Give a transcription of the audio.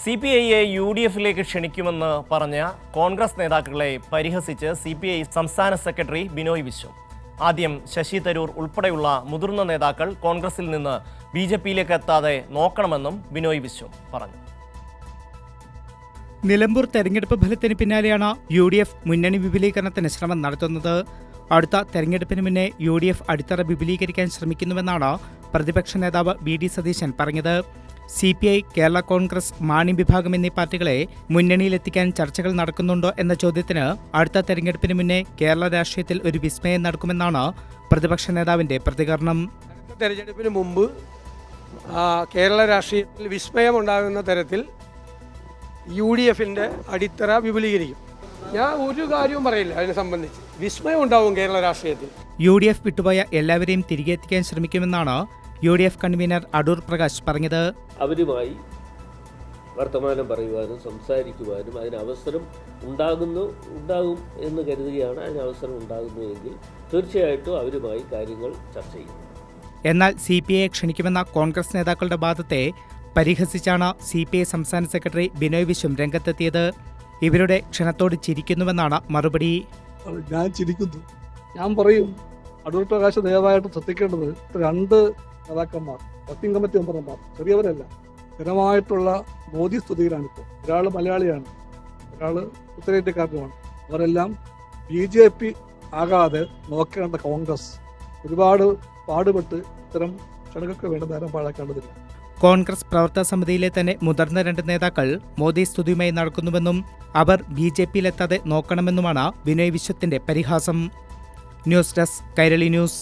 CPIയെ UDFിലേക്ക് ക്ഷണിക്കുമെന്ന് പറഞ്ഞ കോൺഗ്രസ് നേതാക്കളെ പരിഹസിച്ച് CPI സംസ്ഥാന സെക്രട്ടറി ബിനോയ് വിശ്വം. ആദ്യം ശശി തരൂർ ഉൾപ്പെടെയുള്ള മുതിർന്ന നേതാക്കൾ കോൺഗ്രസിൽ നിന്ന് BJPയിലേക്ക് എത്താതെ നോക്കണമെന്നും ബിനോയ് വിശ്വം പറഞ്ഞു. നിലമ്പൂർ തെരഞ്ഞെടുപ്പ് ഫലത്തിന് പിന്നാലെയാണ് UDF മുന്നണി വിപുലീകരണത്തിന് ശ്രമം നടത്തുന്നത്. അടുത്ത തെരഞ്ഞെടുപ്പിന് മുന്നേ UDF അടിത്തറ വിപുലീകരിക്കാൻ ശ്രമിക്കുന്നുവെന്നാണ് പ്രതിപക്ഷ നേതാവ് VD സതീശൻ പറഞ്ഞത്. CPI, കേരള കോൺഗ്രസ്, മാണി വിഭാഗം എന്നീ പാർട്ടികളെ മുന്നണിയിലെത്തിക്കാൻ ചർച്ചകൾ നടക്കുന്നുണ്ടോ എന്ന ചോദ്യത്തിന് അടുത്ത തെരഞ്ഞെടുപ്പിന് മുന്നേ കേരള രാഷ്ട്രീയത്തിൽ ഒരു വിസ്മയം നടക്കുമെന്നാണ് പ്രതിപക്ഷ നേതാവിന്റെ പ്രതികരണം. തെരഞ്ഞെടുപ്പിന് മുമ്പ് കേരള രാഷ്ട്രീയത്തിൽ വിസ്മയമുണ്ടാകുന്ന തരത്തിൽ UDFിൻ്റെ അടിത്തറ വിപുലീകരിക്കും. ഞാൻ ഒരു കാര്യവും പറയില്ല അതിനെ സംബന്ധിച്ച്. വിസ്മയം ഉണ്ടാവും കേരള രാഷ്ട്രീയത്തിൽ. UDF വിട്ടുപോയ എല്ലാവരെയും തിരികെ എത്തിക്കാൻ ശ്രമിക്കുമെന്നാണ് UDF കൺവീനർ അടൂർ പ്രകാശ് പറഞ്ഞത്. അവരുമായി വർത്തമാനം പറയുവാനും സംസാരിക്കുവാനും അതിന് അവസരം ഉണ്ടാകും എന്ന് കരുതുകയാണ്. അതിന് അവസരം ഉണ്ടാകുന്നു എങ്കിൽ തീർച്ചയായിട്ടും അവരുമായി കാര്യങ്ങൾ ചർച്ച ചെയ്യും. എന്നാൽ CPIയെ ക്ഷണിക്കുമെന്ന കോൺഗ്രസ് നേതാക്കളുടെ വാദത്തെ പരിഹസിച്ചാണ് CPI സംസ്ഥാന സെക്രട്ടറി ബിനോയ് വിശ്വം രംഗത്തെത്തിയത്. ഇവരുടെ ക്ഷണത്തോട് ചിരിക്കുന്നുവെന്നാണ് മറുപടി. ഞാൻ ചിരിക്കുന്നു. ഞാൻ പറയും, അടൂർ പ്രകാശ് ദയവായിട്ട് ശ്രദ്ധിക്കേണ്ടത് രണ്ട് നേതാക്കന്മാർ, വർക്കിംഗ് കമ്മിറ്റി മെമ്പർമാർ, ചെറിയവരല്ല, സ്ഥിരമായിട്ടുള്ള മോദി സ്തുതിയിലാണിപ്പോൾ. ഒരാൾ മലയാളിയാണ്, ഒരാൾ ഉത്തരേന്ത്യക്കാരനുമാണ്. അവരെല്ലാം BJP ആകാതെ നോക്കേണ്ട കോൺഗ്രസ് ഒരുപാട് പാടുപെട്ട് ഇത്തരം ക്ഷണങ്ങൾക്ക് വേണ്ട നേരം പാഴാക്കേണ്ടതില്ല. കോൺഗ്രസ് പ്രവർത്തക സമിതിയിലെ തന്നെ മുതിർന്ന രണ്ട് നേതാക്കൾ മോദി സ്തുതിയുമായി നടക്കുന്നുവെന്നും അവർ BJPയിലെത്താതെ നോക്കണമെന്നുമാണ് ബിനോയ് വിശ്വത്തിന്റെ പരിഹാസം. News desk, Kairali news.